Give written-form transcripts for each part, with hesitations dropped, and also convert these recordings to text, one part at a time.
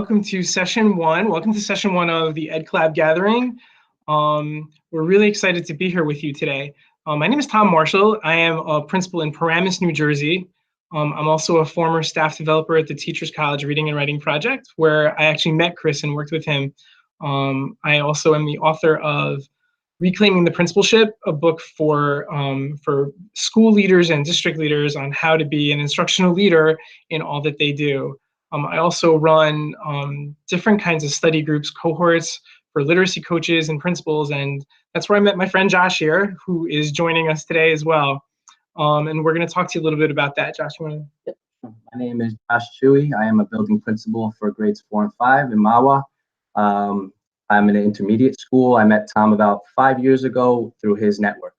Welcome to session one. Welcome to session one of the Ed Collab Gathering. We're really excited to be here with you today. My name is Tom Marshall. I am a principal in Paramus, New Jersey. I'm also a former staff developer at the Teachers College Reading and Writing Project, where I actually met Chris and worked with him. I also am the author of Reclaiming the Principalship, a book for school leaders and district leaders on how to be an instructional leader in all that they do. I also run different kinds of study groups, cohorts for literacy coaches and principals, and that's where I met my friend Josh here, who is joining us today as well. And we're going to talk to you a little bit about that. Josh, you want to? My name is Josh Chewy. I am a building principal for grades 4 and 5 in Mawa. I'm in an intermediate school. I met Tom about 5 years ago through his network.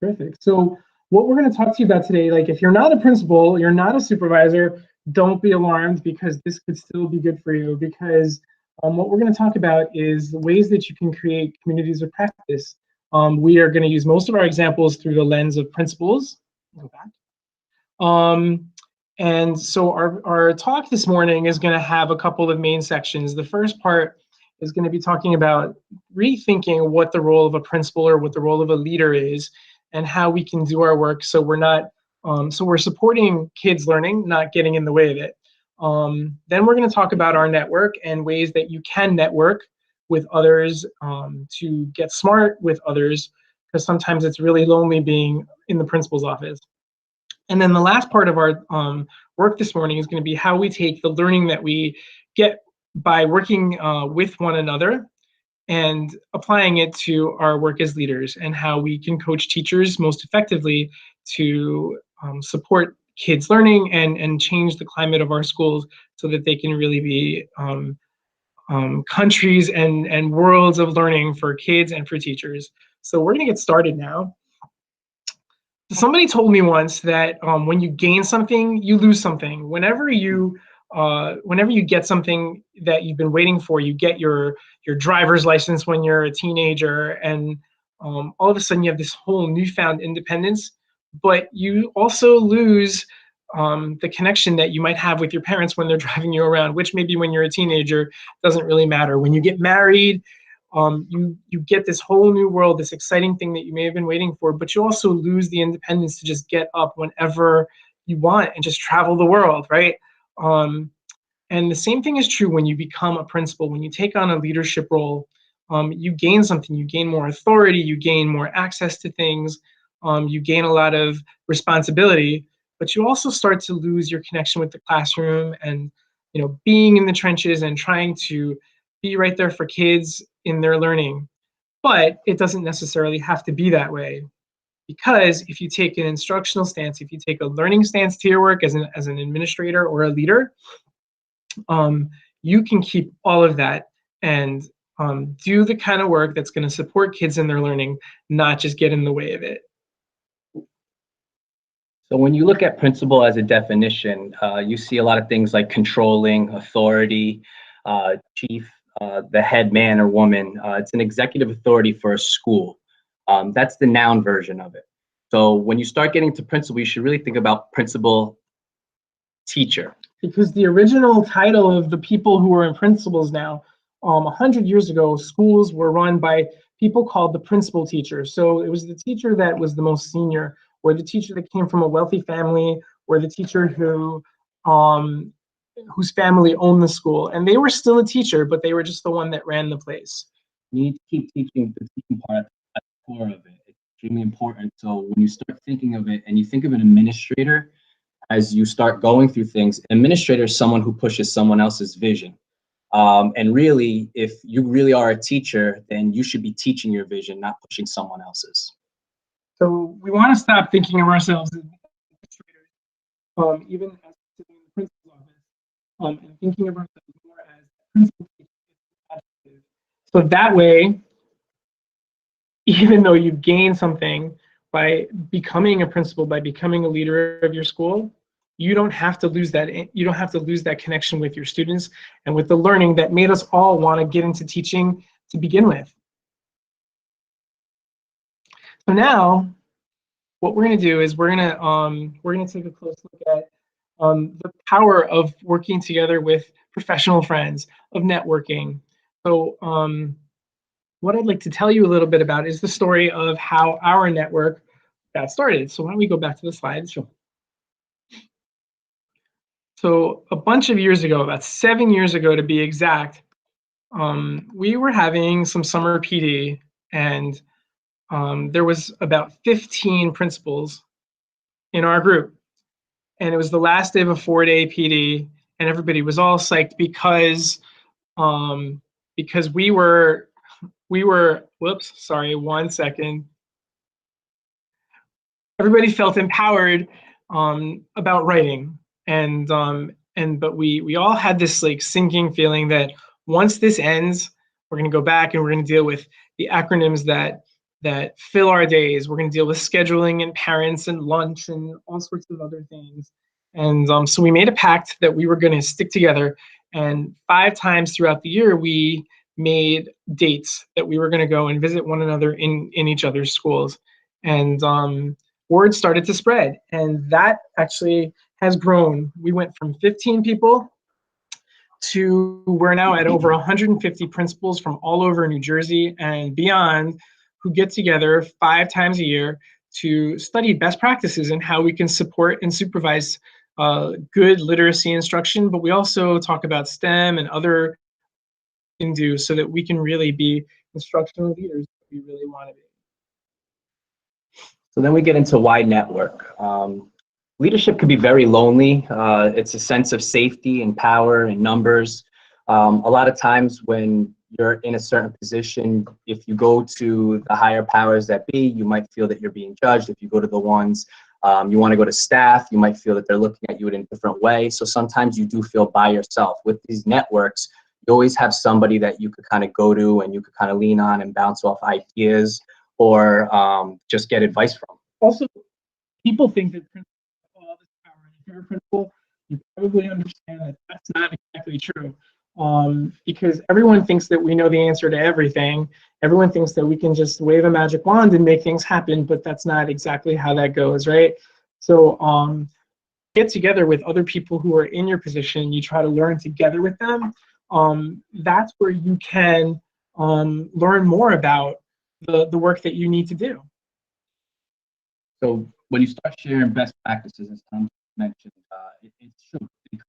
Perfect. So what we're going to talk to you about today, like if you're not a principal, you're not a supervisor, don't be alarmed, because this could still be good for you, because what we're going to talk about is the ways that you can create communities of practice. We are going to use most of our examples through the lens of principals. Go back. And so our talk this morning is going to have a couple of main sections. The first part is going to be talking about rethinking what the role of a principal or what the role of a leader is, and how we can do our work so we're not so we're supporting kids' learning, not getting in the way of it. Then we're going to talk about our network and ways that you can network with others to get smart with others, because sometimes it's really lonely being in the principal's office. And then the last part of our work this morning is going to be how we take the learning that we get by working with one another and applying it to our work as leaders, and how we can coach teachers most effectively to support kids' learning and change the climate of our schools so that they can really be countries and worlds of learning for kids and for teachers. So we're going to get started now. Somebody told me once that when you gain something, you lose something. Whenever you get something that you've been waiting for, you get your driver's license when you're a teenager, and all of a sudden you have this whole newfound independence, but you also lose the connection that you might have with your parents when they're driving you around, which maybe when you're a teenager doesn't really matter. When you get married, you get this whole new world, this exciting thing that you may have been waiting for, but you also lose the independence to just get up whenever you want and just travel the world, right? And the same thing is true when you become a principal. When you take on a leadership role, you gain something. You gain more authority, you gain more access to things, you gain a lot of responsibility, but you also start to lose your connection with the classroom and, you know, being in the trenches and trying to be right there for kids in their learning. But it doesn't necessarily have to be that way, because if you take an instructional stance, if you take a learning stance to your work as an administrator or a leader, you can keep all of that and do the kind of work that's going to support kids in their learning, not just get in the way of it. So when you look at principal as a definition, you see a lot of things like controlling, authority, chief, the head man or woman. It's an executive authority for a school. That's the noun version of it. So when you start getting to principal, you should really think about principal teacher. Because the original title of the people who are in principals now, 100 years ago, schools were run by people called the principal teacher. So it was the teacher that was the most senior, or the teacher that came from a wealthy family, or the teacher who whose family owned the school. And they were still a teacher, but they were just the one that ran the place. You need to keep teaching the teaching part at the core of it. It's extremely important. So when you start thinking of it and you think of an administrator, as you start going through things, an administrator is someone who pushes someone else's vision. And really, if you really are a teacher, then you should be teaching your vision, not pushing someone else's. So we want to stop thinking of ourselves as administrators, even as sitting in the principal's office, and thinking of ourselves more as principal teachers. So that way, even though you gain something by becoming a principal, by becoming a leader of your school, you don't have to lose that. You don't have to lose that connection with your students and with the learning that made us all want to get into teaching to begin with. So now, what we're going to do is we're going to take a close look at the power of working together with professional friends, of networking. So what I'd like to tell you a little bit about is the story of how our network got started. So why don't we go back to the slides? Sure. So a bunch of years ago, about 7 years ago to be exact, we were having some summer PD, and there was about 15 principals in our group. And it was the last day of a 4-day PD, and everybody was all psyched because we were, whoops, sorry, 1 second. Everybody felt empowered about writing, but we all had this like sinking feeling that once this ends, we're going to go back and we're going to deal with the acronyms that fill our days. We're going to deal with scheduling and parents and lunch and all sorts of other things. And so we made a pact that we were going to stick together. And 5 times throughout the year, we made dates that we were going to go and visit one another in each other's schools. And word started to spread, and that actually has grown. We went from 15 people to we're now at over 150 principals from all over New Jersey and beyond who get together 5 times a year to study best practices and how we can support and supervise good literacy instruction. But we also talk about STEM and other things we can do so that we can really be instructional leaders that we really want to be. So then we get into why network. Leadership can be very lonely. It's a sense of safety and power and numbers. A lot of times when you're in a certain position, if you go to the higher powers that be, you might feel that you're being judged. If you go to the ones you want to go to staff, you might feel that they're looking at you in a different way. So sometimes you do feel by yourself. With these networks, you always have somebody that you could kind of go to and you could kind of lean on and bounce off ideas or just get advice from. Also, people think that principals have all this power. And if you're a principal, you probably understand that that's not exactly true. Because everyone thinks that we know the answer to everything. Everyone thinks that we can just wave a magic wand and make things happen, but that's not exactly how that goes, right? So get together with other people who are in your position. You try to learn together with them. That's where you can learn more about the work that you need to do. So when you start sharing best practices, as Tom mentioned, it's true. You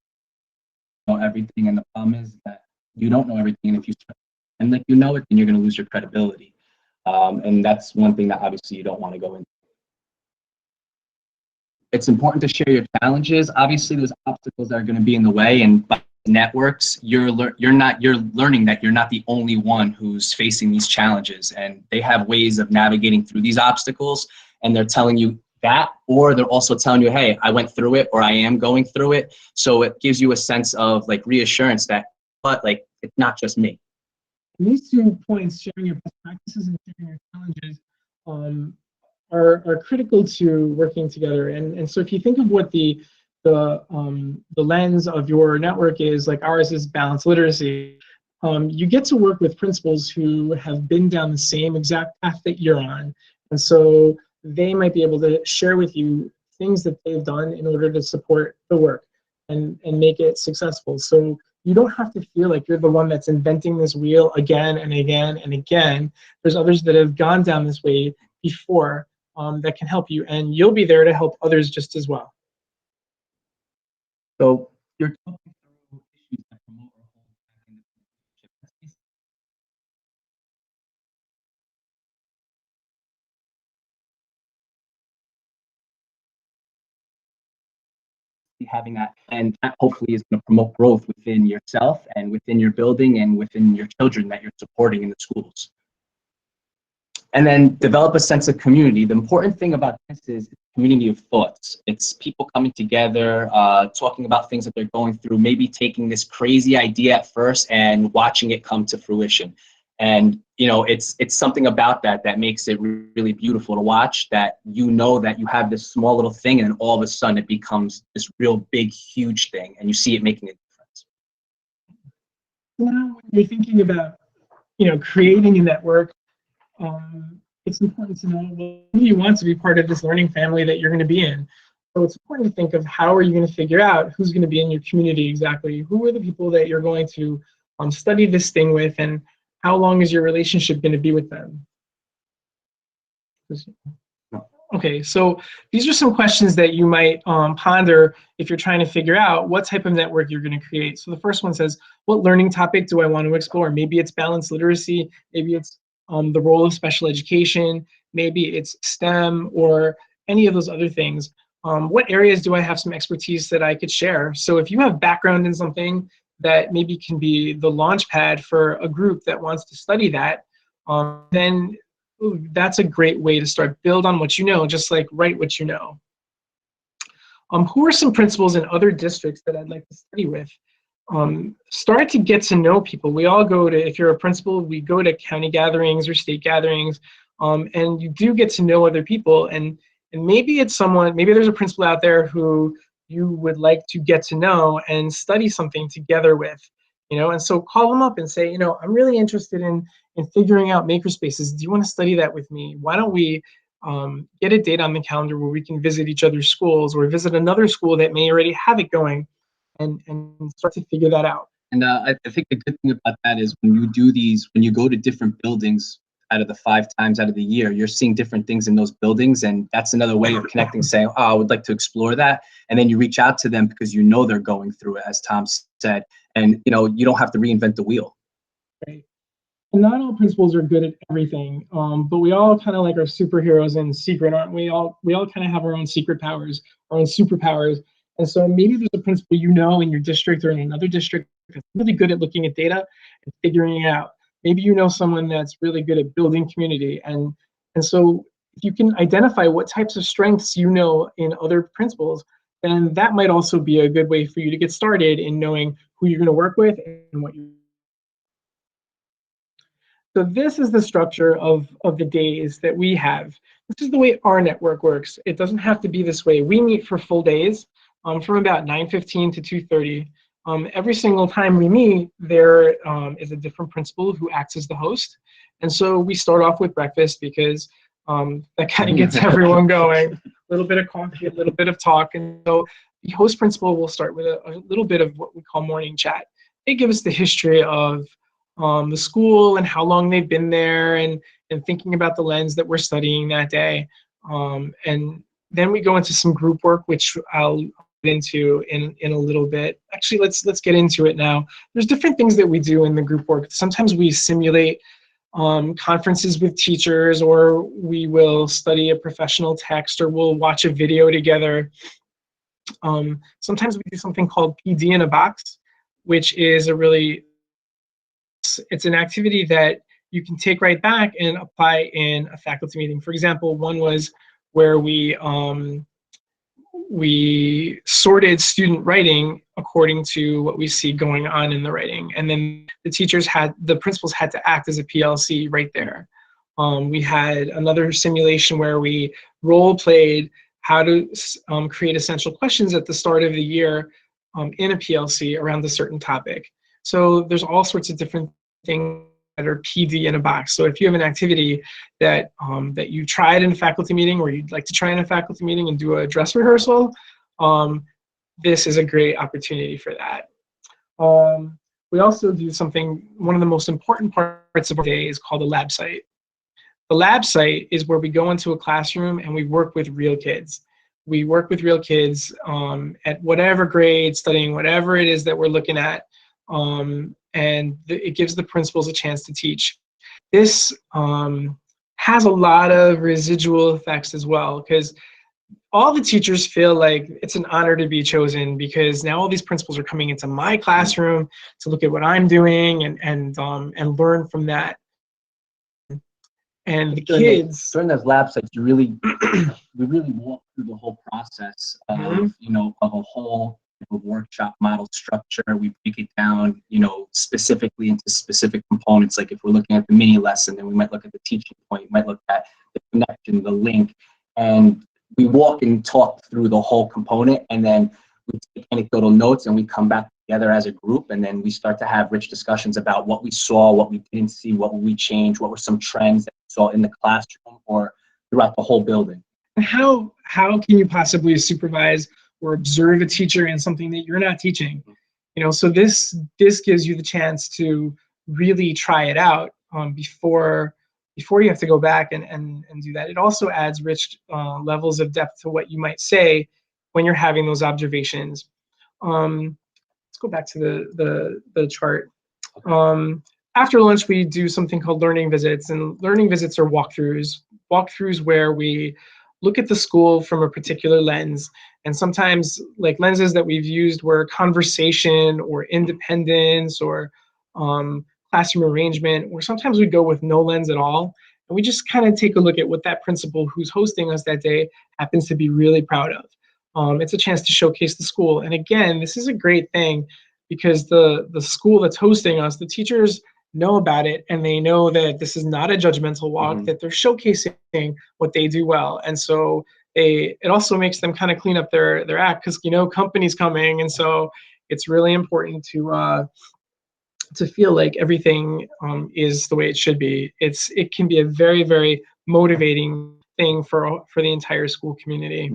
know everything, and the problem is that you don't know everything, and if you start and like you know it, then you're going to lose your credibility, and that's one thing that obviously you don't want to go into. It's important to share your challenges. Obviously, there's obstacles that are going to be in the way, and by networks, you're learning that you're not the only one who's facing these challenges, and they have ways of navigating through these obstacles, and they're telling you that, or they're also telling you, hey, I went through it, or I am going through it. So it gives you a sense of like reassurance that, but like it's not just me. And these 2 points, sharing your best practices and sharing your challenges, are critical to working together. And so if you think of what the lens of your network is, like ours is balanced literacy, you get to work with principals who have been down the same exact path that you're on. And so they might be able to share with you things that they've done in order to support the work and make it successful. So you don't have to feel like you're the one that's inventing this wheel again and again and again. There's others that have gone down this way before that can help you, and you'll be there to help others just as well. So you're talking through issues that promote or hold back in the relationship. Having that, and that hopefully is going to promote growth within yourself and within your building and within your children that you're supporting in the schools. And then develop a sense of community. The important thing about this is community of thoughts. It's people coming together, talking about things that they're going through, maybe taking this crazy idea at first and watching it come to fruition. And you know, it's something about that makes it really beautiful to watch, that you know that you have this small little thing and then all of a sudden it becomes this real big, huge thing, and you see it making a difference. Now, when you're thinking about, creating a network, it's important to know, well, who you want to be part of this learning family that you're going to be in. So it's important to think of how are you going to figure out who's going to be in your community exactly, who are the people that you're going to study this thing with, and how long is your relationship going to be with them. Okay, so these are some questions that you might ponder if you're trying to figure out what type of network you're going to create. So the first one says, what learning topic do I want to explore? Maybe it's balanced literacy, maybe it's the role of special education, maybe it's STEM or any of those other things. What areas do I have some expertise that I could share? So if you have background in something that maybe can be the launch pad for a group that wants to study that, then that's a great way to start. Build on what you know, just like write what you know. Who are some principals in other districts that I'd like to study with? Start to get to know people. We all go to, if you're a principal, we go to county gatherings or state gatherings, and you do get to know other people. And maybe it's someone, maybe there's a principal out there who you would like to get to know and study something together with, you know, and so call them up and say, you know, I'm really interested in figuring out makerspaces. Do you want to study that with me? Why don't we get a date on the calendar where we can visit each other's schools or visit another school that may already have it going, and start to figure that out. And I think the good thing about that is when you do these, when you go to different buildings out of the 5 times out of the year, you're seeing different things in those buildings. And that's another way of connecting, saying, oh, I would like to explore that. And then you reach out to them because you know they're going through it, as Tom said. And, you know, you don't have to reinvent the wheel. Right. And not all principals are good at everything, but we all kind of like our superheroes in secret, aren't we? We all kind of have our own secret powers, our own superpowers. And so maybe there's a principal you know in your district or in another district that's really good at looking at data and figuring it out. Maybe you know someone that's really good at building community. And so if you can identify what types of strengths you know in other principals, then that might also be a good way for you to get started in knowing who you're going to work with and what you. So this is the structure of the days that we have. This is the way our network works. It doesn't have to be this way. We meet for full days from about 9:15 to 2:30. Every single time we meet, there is a different principal who acts as the host. And so we start off with breakfast because that kind of gets everyone going. A little bit of coffee, a little bit of talk. And so the host principal will start with a little bit of what we call morning chat. They give us the history of the school and how long they've been there, and thinking about the lens that we're studying that day. And then we go into some group work, which I'll get into in a little bit. Actually, let's get into it now. There's different things that we do in the group work. Sometimes we simulate conferences with teachers, or we will study a professional text, or we'll watch a video together. Sometimes we do something called PD in a box, which is it's an activity that you can take right back and apply in a faculty meeting. For example, one was where we sorted student writing according to what we see going on in the writing. And then the principals had to act as a PLC right there. We had another simulation where we role played how to create essential questions at the start of the year in a PLC around a certain topic. So there's all sorts of different things that are PD in a box. So if you have an activity that that you tried in a faculty meeting, or you'd like to try in a faculty meeting and do a dress rehearsal, this is a great opportunity for that. We also do something, one of the most important parts of our day is called a lab site. The lab site is where we go into a classroom and we work with real kids. We work with real kids at whatever grade, studying whatever it is that we're looking at. And it gives the principals a chance to teach. This has a lot of residual effects as well, because all the teachers feel like it's an honor to be chosen, because now all these principals are coming into my classroom to look at what I'm doing and learn from that. And the kids during those lab sites, we really walk through the whole process of of a whole workshop model structure. We break it down, specifically into specific components. Like if we're looking at the mini lesson, then we might look at the teaching point, we might look at the connection, the link, and we walk and talk through the whole component, and then we take anecdotal notes and we come back together as a group, and then we start to have rich discussions about what we saw, what we didn't see, what we changed, what were some trends that we saw in the classroom or throughout the whole building. How can you possibly supervise or observe a teacher in something that you're not teaching? So this gives you the chance to really try it out before you have to go back and do that. It also adds rich levels of depth to what you might say when you're having those observations. Let's go back to the chart. After lunch, we do something called learning visits, and learning visits are walkthroughs where we look at the school from a particular lens. And sometimes, like, lenses that we've used were conversation or independence or classroom arrangement, or sometimes we go with no lens at all. And we just kind of take a look at what that principal who's hosting us that day happens to be really proud of. It's a chance to showcase the school. And again, this is a great thing because the school that's hosting us, the teachers know about it, and they know that this is not a judgmental walk, that they're showcasing what they do well. And so it also makes them kind of clean up their act, because company's coming, and so it's really important to feel like everything is the way it should be. It can be a very, very motivating thing for the entire school community.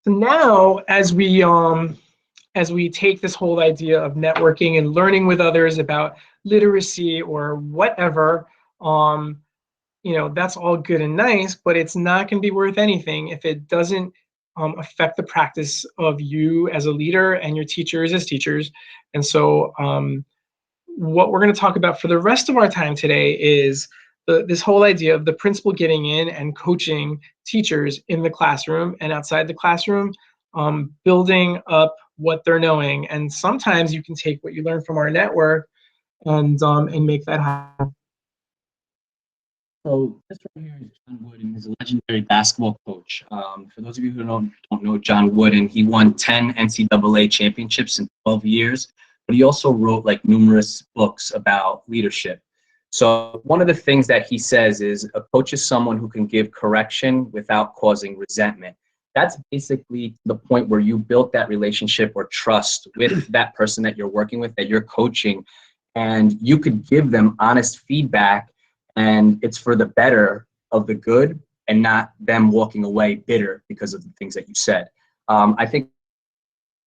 So now, as we take this whole idea of networking and learning with others about literacy or whatever, that's all good and nice, but it's not going to be worth anything if it doesn't affect the practice of you as a leader and your teachers as teachers. And so what we're going to talk about for the rest of our time today is this whole idea of the principal getting in and coaching teachers in the classroom and outside the classroom, building up what they're knowing. And sometimes you can take what you learn from our network and make that happen. So this right here is John Wooden. He's a legendary basketball coach. For those of you who don't know John Wooden, he won 10 NCAA championships in 12 years, but he also wrote like numerous books about leadership. So one of the things that he says is a coach is someone who can give correction without causing resentment. That's basically the point where you built that relationship or trust with that person that you're working with, that you're coaching, and you could give them honest feedback, and it's for the better of the good and not them walking away bitter because of the things that you said. I think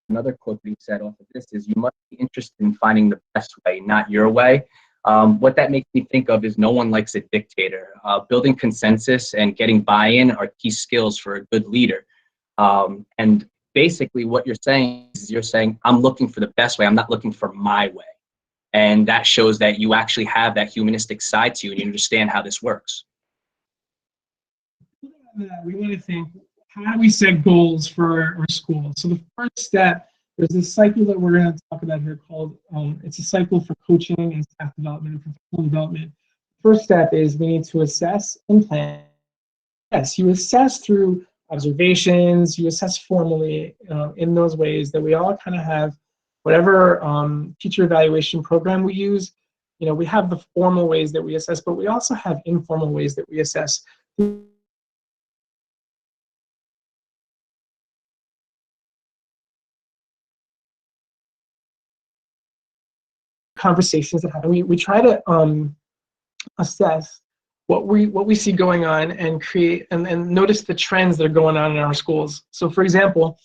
another quote that he said off of this is, you must be interested in finding the best way, not your way. What that makes me think of is no one likes a dictator. Building consensus and getting buy-in are key skills for a good leader. And basically what you're saying is I'm looking for the best way. I'm not looking for my way. And that shows that you actually have that humanistic side to you and you understand how this works. We want to think, how do we set goals for our school? So the first step, there's this cycle that we're going to talk about here called, it's a cycle for coaching and staff development and professional development. First step is we need to assess and plan. Yes, you assess through observations, you assess formally in those ways that we all kind of have. Whatever teacher evaluation program we use, we have the formal ways that we assess, but we also have informal ways that we assess. Conversations that happen. We try to assess what we see going on and create and notice the trends that are going on in our schools. So for example,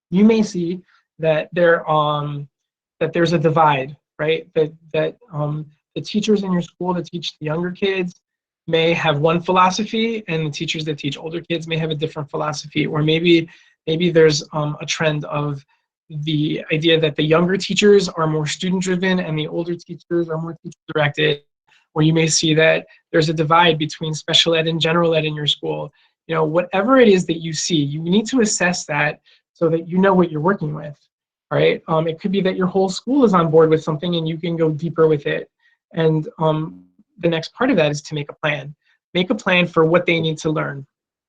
you may see that there's a divide, right? That the teachers in your school that teach the younger kids may have one philosophy, and the teachers that teach older kids may have a different philosophy. Or maybe there's a trend of the idea that the younger teachers are more student-driven and the older teachers are more teacher-directed. Or you may see that there's a divide between special ed and general ed in your school. Whatever it is that you see, you need to assess that so that you know what you're working with, right? It could be that your whole school is on board with something and you can go deeper with it. And the next part of that is to make a plan. Make a plan for what they need to learn.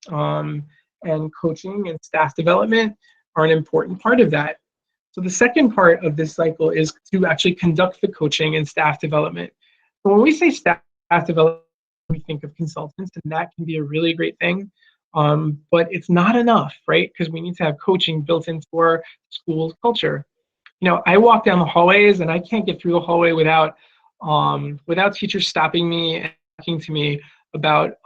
And coaching and staff development are an important part of that. So the second part of this cycle is to actually conduct the coaching and staff development. So when we say staff development, we think of consultants, and that can be a really great thing. But it's not enough, right? Because we need to have coaching built into our school's culture. I walk down the hallways and I can't get through the hallway without teachers stopping me and talking to me about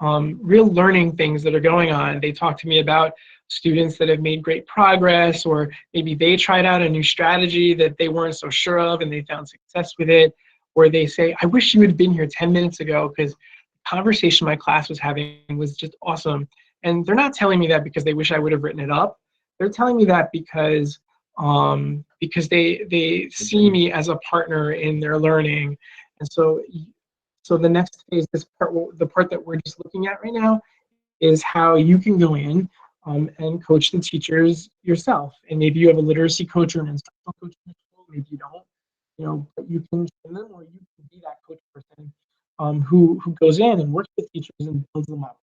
real learning things that are going on. They talk to me about students that have made great progress, or maybe they tried out a new strategy that they weren't so sure of and they found success with it. Or they say, I wish you had been here 10 minutes ago because the conversation my class was having was just awesome. And they're not telling me that because they wish I would have written it up. They're telling me that because they see me as a partner in their learning. And so the next phase, the part that we're just looking at right now, is how you can go in and coach the teachers yourself. And maybe you have a literacy coach or an instructional coach in your school, maybe you don't, but you can train them, or you can be that coach person who goes in and works with teachers and builds them up.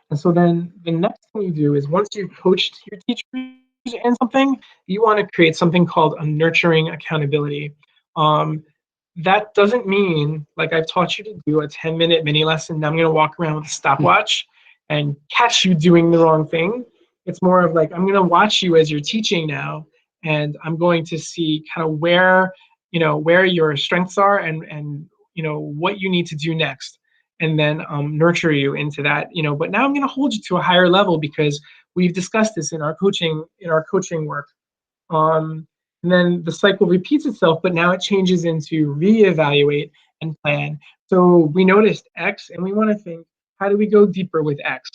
And so then the next thing you do is, once you've coached your teachers in something, you want to create something called a nurturing accountability. That doesn't mean, like I've taught you to do a 10-minute mini lesson, now I'm going to walk around with a stopwatch and catch you doing the wrong thing. It's more of like, I'm going to watch you as you're teaching now, and I'm going to see kind of where your strengths are, and what you need to do next, and then nurture you into that. But now I'm going to hold you to a higher level because we've discussed this in our coaching work. And then the cycle repeats itself, but now it changes into reevaluate and plan. So we noticed X, and we want to think, how do we go deeper with X,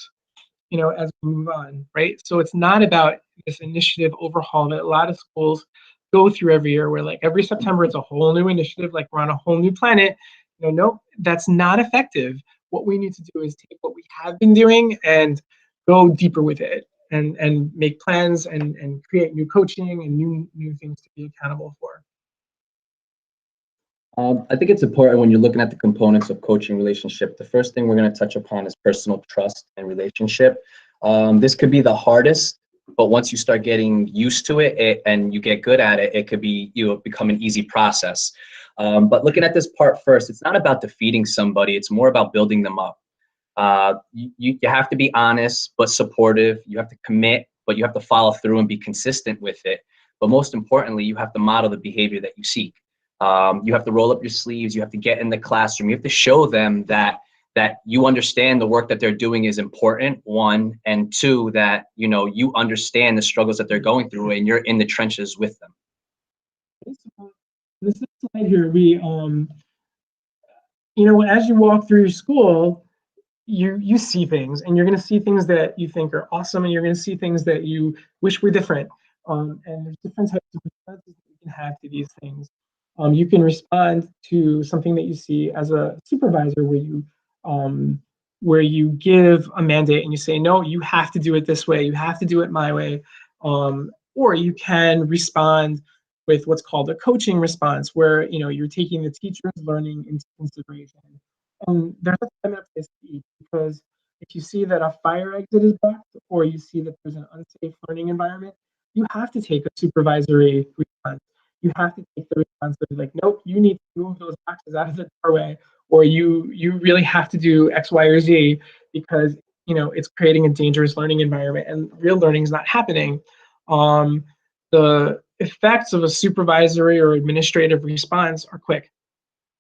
as we move on, right? So it's not about this initiative overhaul that a lot of schools go through every year, where like every September it's a whole new initiative, like we're on a whole new planet. Nope, that's not effective. What we need to do is take what we have been doing and go deeper with it, and make plans, and create new coaching and new things to be accountable for. I think it's important when you're looking at the components of coaching relationship. The first thing we're going to touch upon is personal trust and relationship. This could be the hardest, but once you start getting used to it, and you get good at it, it could be become an easy process. But looking at this part first, it's not about defeating somebody. It's more about building them up. You have to be honest but supportive. You have to commit, but you have to follow through and be consistent with it. But most importantly, you have to model the behavior that you seek. You have to roll up your sleeves. You have to get in the classroom. You have to show them that you understand the work that they're doing is important, one, and two, that you understand the struggles that they're going through, and you're in the trenches with them. This slide here, we as you walk through your school, you see things, and you're going to see things that you think are awesome, and you're going to see things that you wish were different. And there's different types of responses that you can have to these things. You can respond to something that you see as a supervisor, where you give a mandate and you say, no, you have to do it this way. You have to do it my way. Or you can respond with what's called a coaching response, where you're taking the teacher's learning into consideration. And there's a time and place to each, because if you see that a fire exit is blocked, or you see that there's an unsafe learning environment, you have to take a supervisory response. You have to take the responsibility, like, nope, you need to move those boxes out of the doorway, or you really have to do X, Y, or Z, because it's creating a dangerous learning environment and real learning is not happening. The effects of a supervisory or administrative response are quick.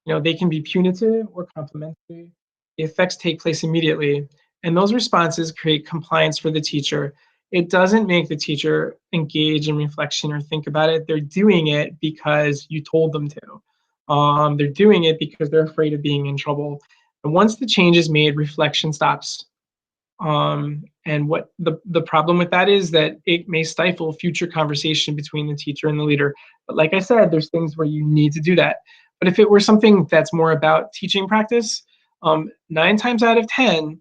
They can be punitive or complementary. The effects take place immediately, and those responses create compliance for the teacher. It doesn't make the teacher engage in reflection or think about it. They're doing it because you told them to. They're doing it because they're afraid of being in trouble. And once the change is made, reflection stops. And what the problem with that is that it may stifle future conversation between the teacher and the leader. But like I said, there's things where you need to do that. But if it were something that's more about teaching practice, 9 times out of 10,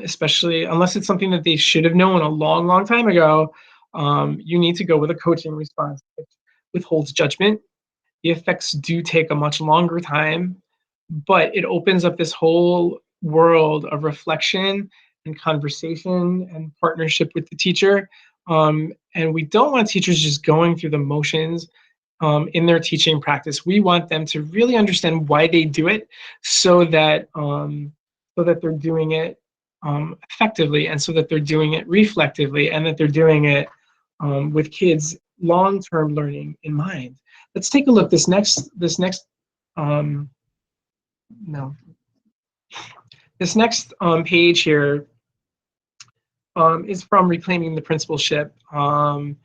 especially unless it's something that they should have known a long, long time ago, you need to go with a coaching response, which withholds judgment. The effects do take a much longer time, but it opens up this whole world of reflection and conversation and partnership with the teacher. And we don't want teachers just going through the motions in their teaching practice. We want them to really understand why they do it, so that they're doing it effectively, and so that they're doing it reflectively, and that they're doing it with kids' long-term learning in mind. Let's take a look. This next This next page here is from Reclaiming the Principalship. And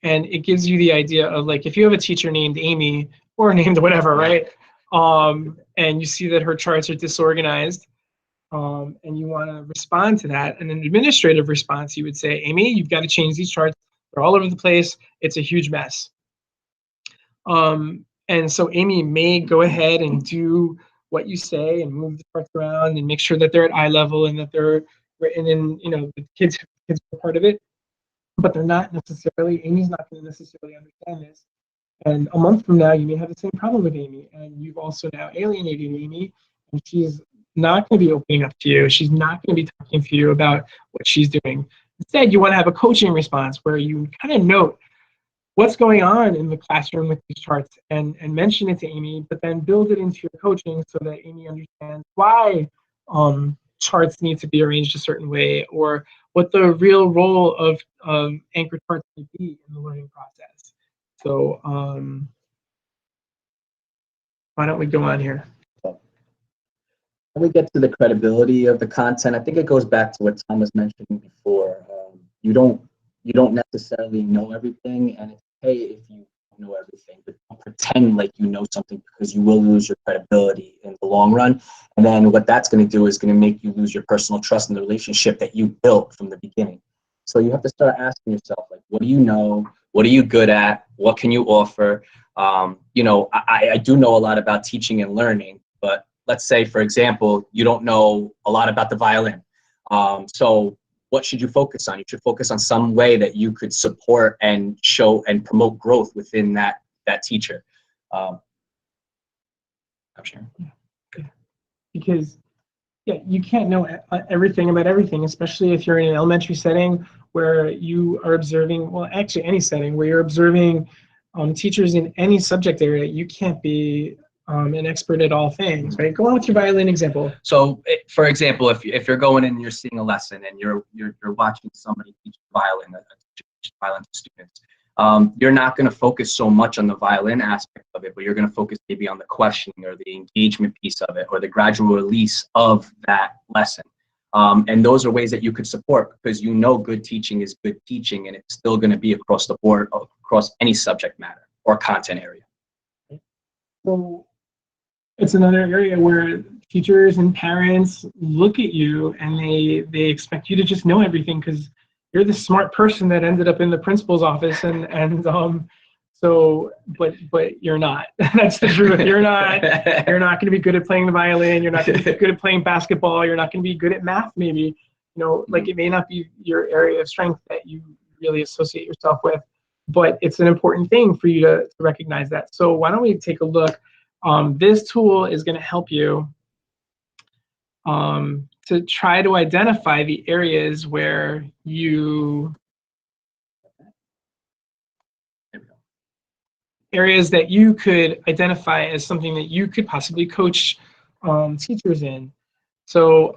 it gives you the idea of, like, if you have a teacher named Amy or named whatever, right? And you see that her charts are disorganized, and you want to respond to that. And an administrative response, you would say, Amy, you've got to change these charts. They're all over the place. It's a huge mess. And so Amy may go ahead and do what you say and move the charts around and make sure that they're at eye level and that they're written in, you know, the kids are part of it, but they're not necessarily, Amy's not going to necessarily understand this. And a month from now, you may have the same problem with Amy, and you've also now alienated Amy, and she's not going to be opening up to you. She's not going to be talking to you about what she's doing. Instead, you want to have a coaching response where you kind of note what's going on in the classroom with these charts and mention it to Amy, but then build it into your coaching so that Amy understands why charts need to be arranged a certain way, or what the real role of anchor charts may be in the learning process. So why don't we go on here? When we get to the credibility of the content, I think it goes back to what Tom was mentioning before. You don't necessarily know everything, and it's okay if you don't know everything, but don't pretend like you know something, because you will lose your credibility in the long run. And then what that's going to do is going to make you lose your personal trust in the relationship that you built from the beginning. So you have to start asking yourself, like, what do you know? What are you good at? What can you offer? You know, I do know a lot about teaching and learning, but let's say, for example, you don't know a lot about the violin. So what should you focus on? You should focus on some way that you could support and show and promote growth within that teacher. I'm sure. Yeah. Because you can't know everything about everything, especially if you're in an elementary setting where you are observing, well, actually any setting where you're observing teachers in any subject area. You can't be an expert at all things, right? Go on with your violin example. So, for example, if you're going in and you're seeing a lesson and you're watching somebody teach violin, violin to students, you're not going to focus so much on the violin aspect of it, but you're going to focus maybe on the questioning or the engagement piece of it, or the gradual release of that lesson. And those are ways that you could support, because you know good teaching is good teaching, and it's still going to be across the board, across any subject matter or content area. So it's another area where teachers and parents look at you and they expect you to just know everything because you're the smart person that ended up in the principal's office, and but you're not. That's the truth. You're not going to be good at playing the violin. You're not going to be good at playing basketball. You're not going to be good at math, maybe. You know, like, it may not be your area of strength that you really associate yourself with, but it's an important thing for you to recognize that. So why don't we take a look? This tool is going to help you to try to identify the areas where areas that you could identify as something that you could possibly coach teachers in. So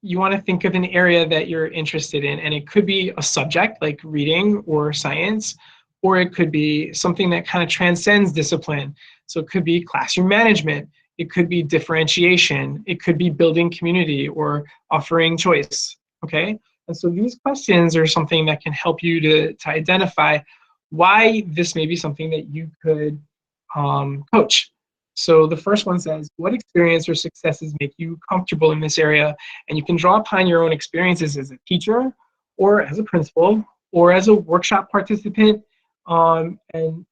you want to think of an area that you're interested in, and it could be a subject like reading or science, or it could be something that kind of transcends discipline. So it could be classroom management, it could be differentiation, it could be building community or offering choice, okay? And so these questions are something that can help you to identify why this may be something that you could coach. So the first one says, what experience or successes make you comfortable in this area? And you can draw upon your own experiences as a teacher or as a principal or as a workshop participant, and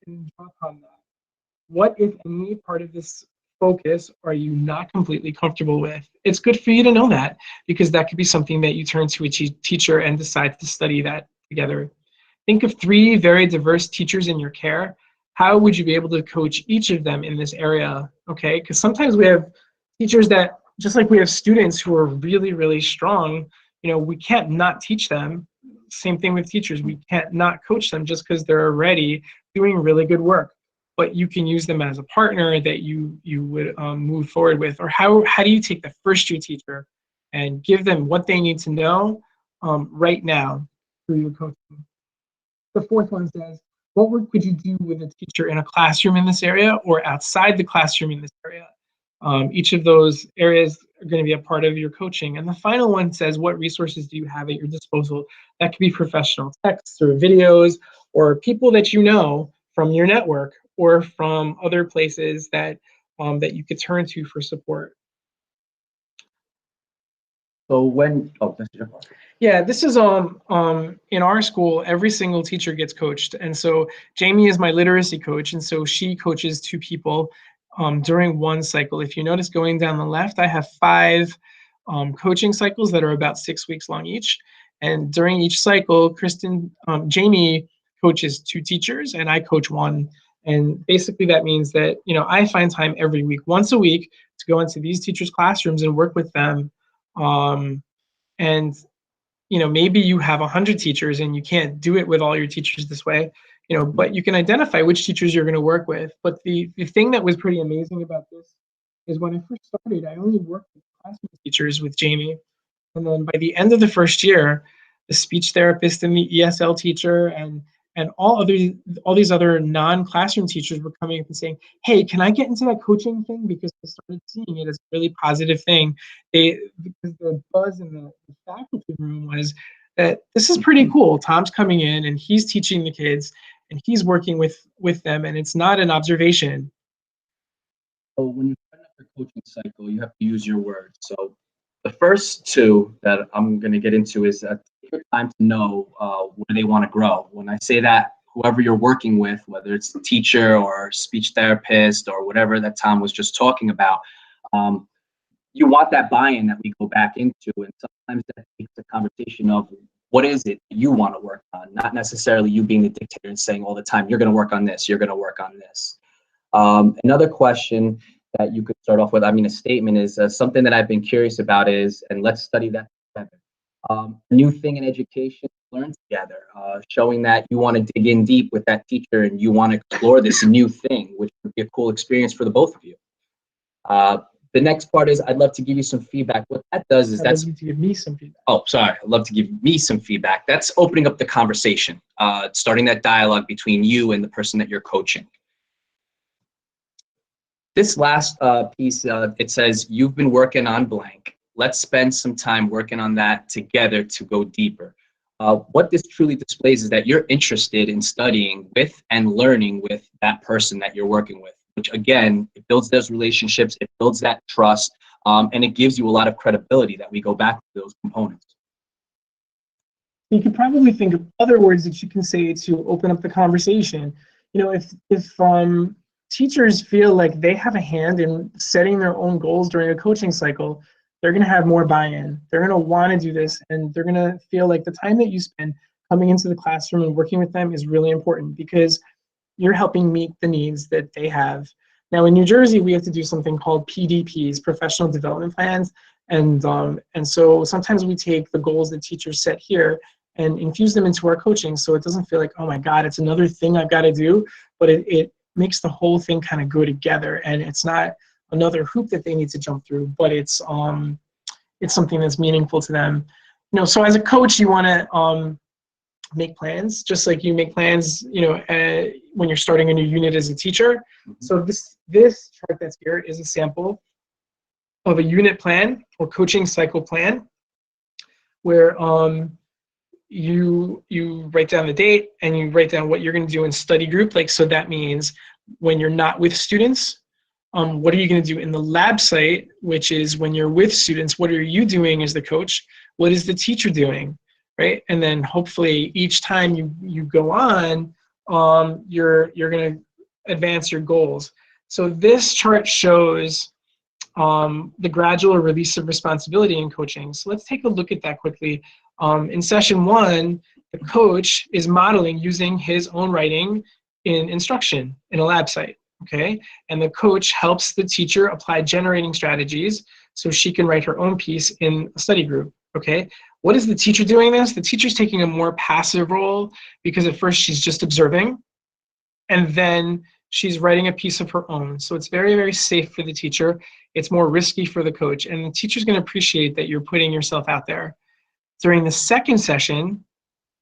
draw upon that. What, if any, part of this focus are you not completely comfortable with? It's good for you to know that, because that could be something that you turn to a teacher and decide to study that together. Think of 3 very diverse teachers in your care. How would you be able to coach each of them in this area? Okay, because sometimes we have teachers that, just like we have students who are really, really strong, you know, we can't not teach them. Same thing with teachers. We can't not coach them just because they're already doing really good work. But you can use them as a partner that you would move forward with. Or how do you take the first-year teacher and give them what they need to know right now through your coaching? The fourth one says, what work could you do with a teacher in a classroom in this area or outside the classroom in this area? Each of those areas going to be a part of your coaching. And the final one says, what resources do you have at your disposal? That could be professional texts or videos or people that you know from your network or from other places that that you could turn to for support. So that's your part. Yeah, this is in our school, every single teacher gets coached. And so Jamie is my literacy coach, and so she coaches 2 people during one cycle. If you notice going down the left, I have 5 coaching cycles that are about 6 weeks long each. And during each cycle, Jamie coaches 2 teachers and I coach 1. And basically that means that, you know, I find time every week, once a week, to go into these teachers' classrooms and work with them. And you know, maybe you have 100 teachers and you can't do it with all your teachers this way, you know, but you can identify which teachers you're going to work with. But the thing that was pretty amazing about this is when I first started, I only worked with classroom teachers with Jamie. And then by the end of the first year, the speech therapist and the ESL teacher and all these other non-classroom teachers were coming up and saying, hey, can I get into that coaching thing? Because I started seeing it as a really positive thing. Because the buzz in the faculty room was that this is pretty cool. Tom's coming in and he's teaching the kids and he's working with them, and it's not an observation. So when you sign up for coaching cycle, you have to use your words. So the first 2 that I'm going to get into is take your time to know where they want to grow. When I say that, whoever you're working with, whether it's the teacher or speech therapist or whatever that Tom was just talking about, you want that buy-in that we go back into. And sometimes that takes a conversation of what is it you want to work on, not necessarily you being the dictator and saying all the time, you're going to work on this, you're going to work on this. Another question that you could start off with, a statement is something that I've been curious about is, and let's study that together. A new thing in education, learn together, showing that you want to dig in deep with that teacher and you want to explore this new thing, which would be a cool experience for the both of you. The next part is I'd love to give you some feedback. What that does is I'd love you to give me some feedback. Oh, sorry. I'd love to give me some feedback. That's opening up the conversation, starting that dialogue between you and the person that you're coaching. This last piece, it says, you've been working on blank. Let's spend some time working on that together to go deeper. What this truly displays is that you're interested in studying with and learning with that person that you're working with, which again, it builds those relationships, it builds that trust, and it gives you a lot of credibility that we go back to those components. You could probably think of other words that you can say to open up the conversation. You know, if teachers feel like they have a hand in setting their own goals during a coaching cycle, they're going to have more buy-in. They're going to want to do this, and they're going to feel like the time that you spend coming into the classroom and working with them is really important because you're helping meet the needs that they have. Now in New Jersey, we have to do something called PDPs, professional development plans, and so sometimes we take the goals that teachers set here and infuse them into our coaching, so it doesn't feel like, oh my God, it's another thing I've got to do, but it makes the whole thing kind of go together, and it's not another hoop that they need to jump through, but it's something that's meaningful to them. You know, so as a coach, you want to make plans, just like you make plans, you know, when you're starting a new unit as a teacher. So this chart that's here is a sample of a unit plan or coaching cycle plan, where you write down the date and you write down what you're going to do in study group. Like, so that means when you're not with students, what are you going to do in the lab site, which is when you're with students, what are you doing as the coach? What is the teacher doing, right? And then hopefully each time you go on, you're going to advance your goals. So this chart shows the gradual release of responsibility in coaching. So let's take a look at that quickly. In session 1, the coach is modeling using his own writing in instruction in a lab site, okay? And the coach helps the teacher apply generating strategies so she can write her own piece in a study group, okay? What is the teacher doing this? The teacher's taking a more passive role because at first she's just observing, and then she's writing a piece of her own. So it's very, very safe for the teacher. It's more risky for the coach, and the teacher's gonna appreciate that you're putting yourself out there. During the second session,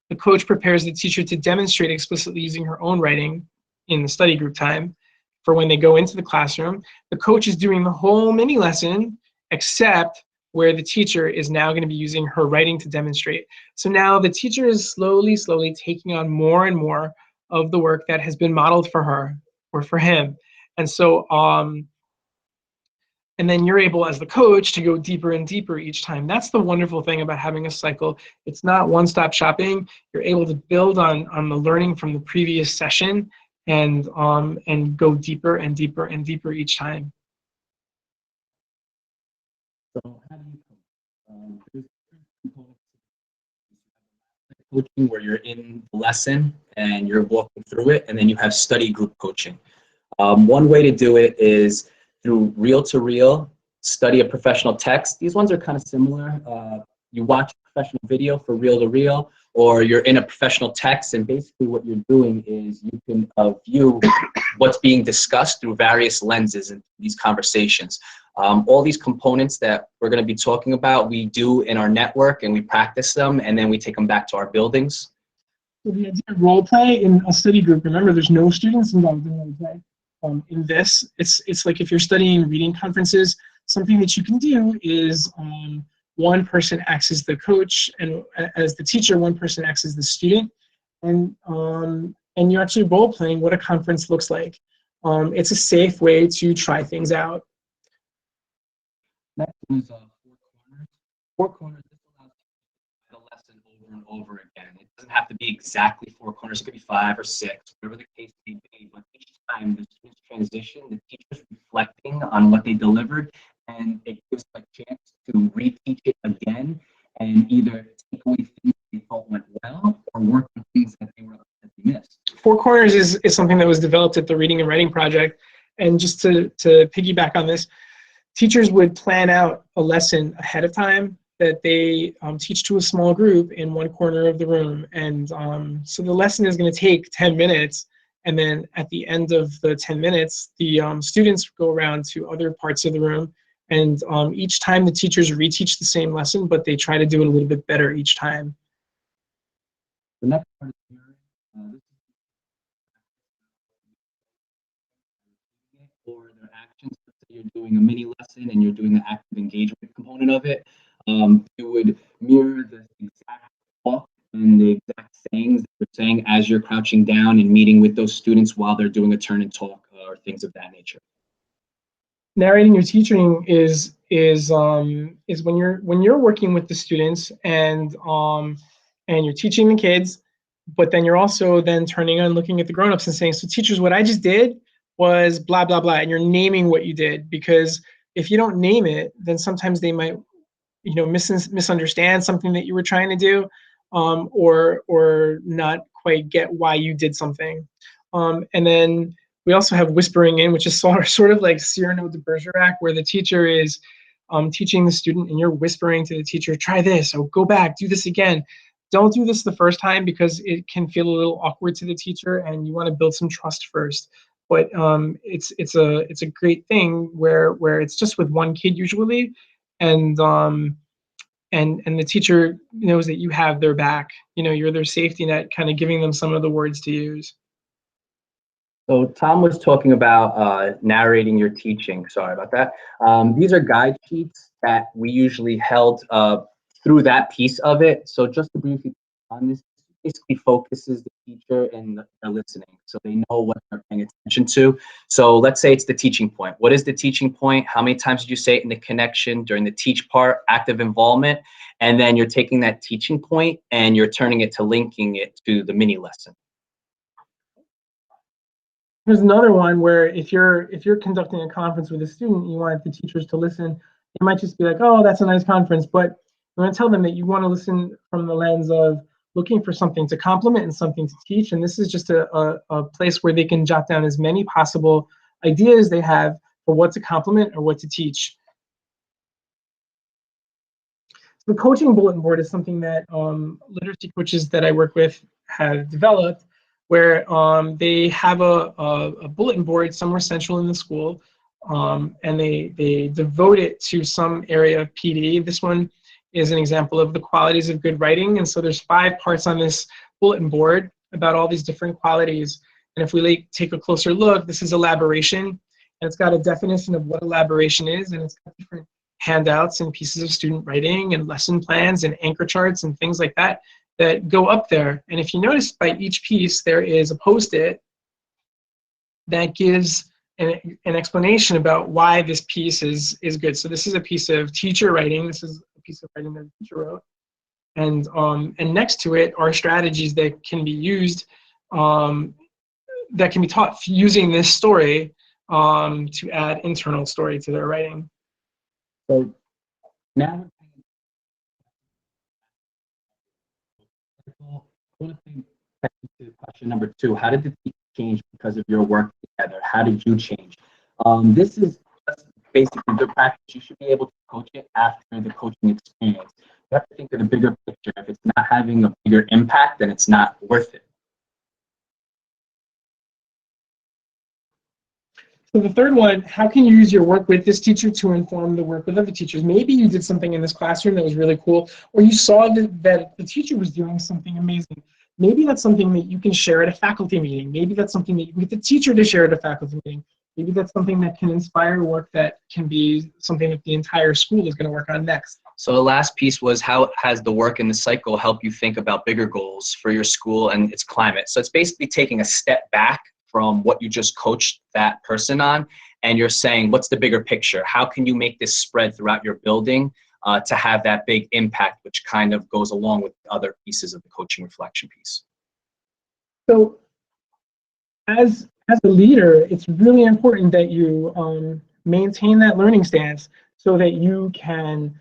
the coach prepares the teacher to demonstrate explicitly using her own writing in the study group time for when they go into the classroom. The coach is doing the whole mini lesson, except where the teacher is now going to be using her writing to demonstrate. So now the teacher is slowly taking on more and more of the work that has been modeled for her or for him. And so, and then you're able as the coach to go deeper and deeper each time. That's the wonderful thing about having a cycle. It's not one-stop shopping. You're able to build on the learning from the previous session and go deeper and deeper and deeper each time. So how do you coach? There's components of coaching where you're in the lesson and you're walking through it, and then you have study group coaching. One way to do it is through reel-to-reel, study a professional text. These ones are kind of similar. You watch a professional video for reel-to-reel, or you're in a professional text, and basically what you're doing is you can view what's being discussed through various lenses in these conversations. All these components that we're going to be talking about, we do in our network, and we practice them, and then we take them back to our buildings. So the idea of role play in a study group, remember there's no students involved in role play. In this, it's like if you're studying reading conferences, something that you can do is one person acts as the coach, and as the teacher, one person acts as the student, and you're actually role playing what a conference looks like. It's a safe way to try things out. Next one is four corners. Four corners, this allows you to the lesson over and over again. It doesn't have to be exactly four corners. It could be 5 or 6, whatever the case may be. But each time the students transition, the teacher's reflecting on what they delivered, and it gives them a chance to reteach it again and either take away things they thought went well or work on things that they missed. Four Corners is something that was developed at the Reading and Writing Project. And just to piggyback on this, teachers would plan out a lesson ahead of time that they teach to a small group in one corner of the room. And so the lesson is going to take 10 minutes. And then at the end of the 10 minutes, the students go around to other parts of the room. And each time the teachers reteach the same lesson, but they try to do it a little bit better each time. The next part is hearing. Or their actions. Let's say you're doing a mini lesson and you're doing the active engagement component of it. You would mirror the exact talk and the exact sayings that you're saying as you're crouching down and meeting with those students while they're doing a turn and talk or things of that nature. Narrating your teaching is when you're working with the students and you're teaching the kids, but then you're also then turning on looking at the grown-ups and saying, so teachers, what I just did was blah blah blah, and you're naming what you did, because if you don't name it, then sometimes they might misunderstand something that you were trying to do, or not quite get why you did something. And then we also have whispering in, which is sort of like Cyrano de Bergerac, where the teacher is teaching the student and you're whispering to the teacher, try this, or go back, do this again. Don't do this the first time because it can feel a little awkward to the teacher, and you want to build some trust first. But it's a great thing where it's just with one kid usually, and the teacher knows that you have their back. You're their safety net, kind of giving them some of the words to use. So Tom was talking about narrating your teaching. Sorry about that. These are guide sheets that we usually held through that piece of it. So just to briefly on this, basically focuses the teacher and they're listening, so they know what they're paying attention to. So let's say it's the teaching point. What is the teaching point? How many times did you say it in the connection during the teach part, active involvement? And then you're taking that teaching point and you're turning it to linking it to the mini lesson. There's another one where if you're conducting a conference with a student, you want the teachers to listen. It might just be like, oh, that's a nice conference, but I'm going to tell them that you want to listen from the lens of looking for something to complement and something to teach. And this is just a place where they can jot down as many possible ideas they have for what to complement or what to teach. So the coaching bulletin board is something that literacy coaches that I work with have developed, where they have a bulletin board somewhere central in the school, and they devote it to some area of PD. This one is an example of the qualities of good writing. And so there's 5 parts on this bulletin board about all these different qualities. And if we take a closer look, this is elaboration, and it's got a definition of what elaboration is, and it's got different handouts and pieces of student writing and lesson plans and anchor charts and things like that that go up there. And if you notice, by each piece, there is a Post-it that gives an explanation about why this piece is good. So this is a piece of teacher writing. This is a piece of writing that the teacher wrote. And next to it are strategies that can be used, that can be taught using this story to add internal story to their writing. So now, I want to think back to question number 2. How did the team change because of your work together? How did you change? This is just basically the practice. You should be able to coach it after the coaching experience. You have to think of the bigger picture. If it's not having a bigger impact, then it's not worth it. So the third one, how can you use your work with this teacher to inform the work with other teachers? Maybe you did something in this classroom that was really cool, or you saw that the teacher was doing something amazing. Maybe that's something that you can share at a faculty meeting. Maybe that's something that you can get the teacher to share at a faculty meeting. Maybe that's something that can inspire work that can be something that the entire school is going to work on next. So the last piece was, how has the work in the cycle helped you think about bigger goals for your school and its climate? So it's basically taking a step back from what you just coached that person on, and you're saying, what's the bigger picture? How can you make this spread throughout your building to have that big impact, which kind of goes along with other pieces of the coaching reflection piece? So as a leader, it's really important that you maintain that learning stance so that you can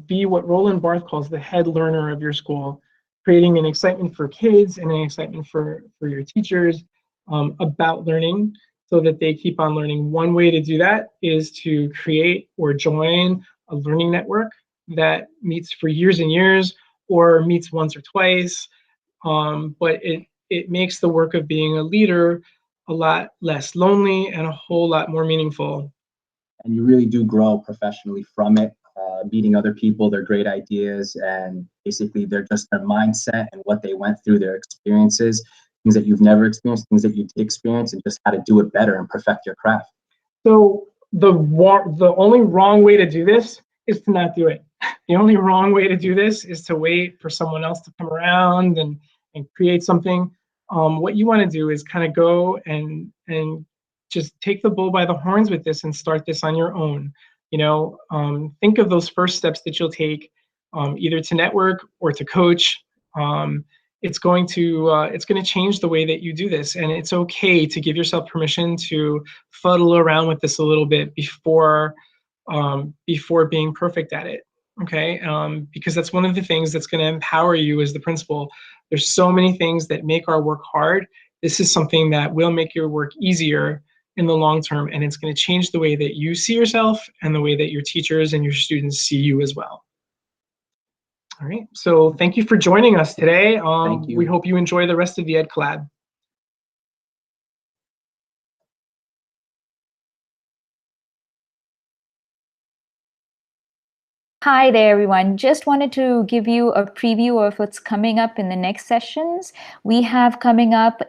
be what Roland Barthes calls the head learner of your school, creating an excitement for kids and an excitement for your teachers about learning, so that they keep on learning. One way to do that is to create or join a learning network that meets for years and years, or meets once or twice, but it makes the work of being a leader a lot less lonely and a whole lot more meaningful. And you really do grow professionally from it, meeting other people, their great ideas, and basically their mindset and what they went through, their experiences, things that you've never experienced, things that you did experience, and just how to do it better and perfect your craft. So the only wrong way to do this is to not do it. The only wrong way to do this is to wait for someone else to come around and create something. What you want to do is kind of go and just take the bull by the horns with this and start this on your own. You know, think of those first steps that you'll take, either to network or to coach. It's going to change the way that you do this, and it's okay to give yourself permission to fuddle around with this a little bit before being perfect at it. Okay, because that's one of the things that's going to empower you as the principal. There's so many things that make our work hard. This is something that will make your work easier in the long term, and it's going to change the way that you see yourself and the way that your teachers and your students see you as well. All right, so thank you for joining us today. Thank you. We hope you enjoy the rest of the Ed Collab. Hi there, everyone. Just wanted to give you a preview of what's coming up in the next sessions. We have coming up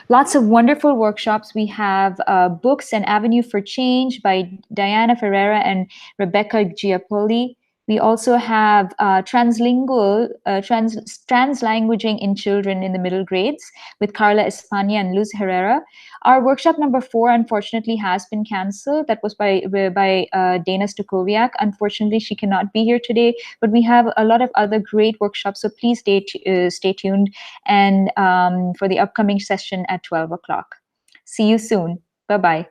lots of wonderful workshops. We have books, An Avenue for Change by Diana Ferreira and Rebecca Giapoli. We also have translanguaging in children in the middle grades with Carla Espana and Luz Herrera. Our workshop number 4, unfortunately, has been canceled. That was by Dana Stukowiak. Unfortunately, she cannot be here today, but we have a lot of other great workshops, so please stay tuned and for the upcoming session at 12 o'clock. See you soon. Bye-bye.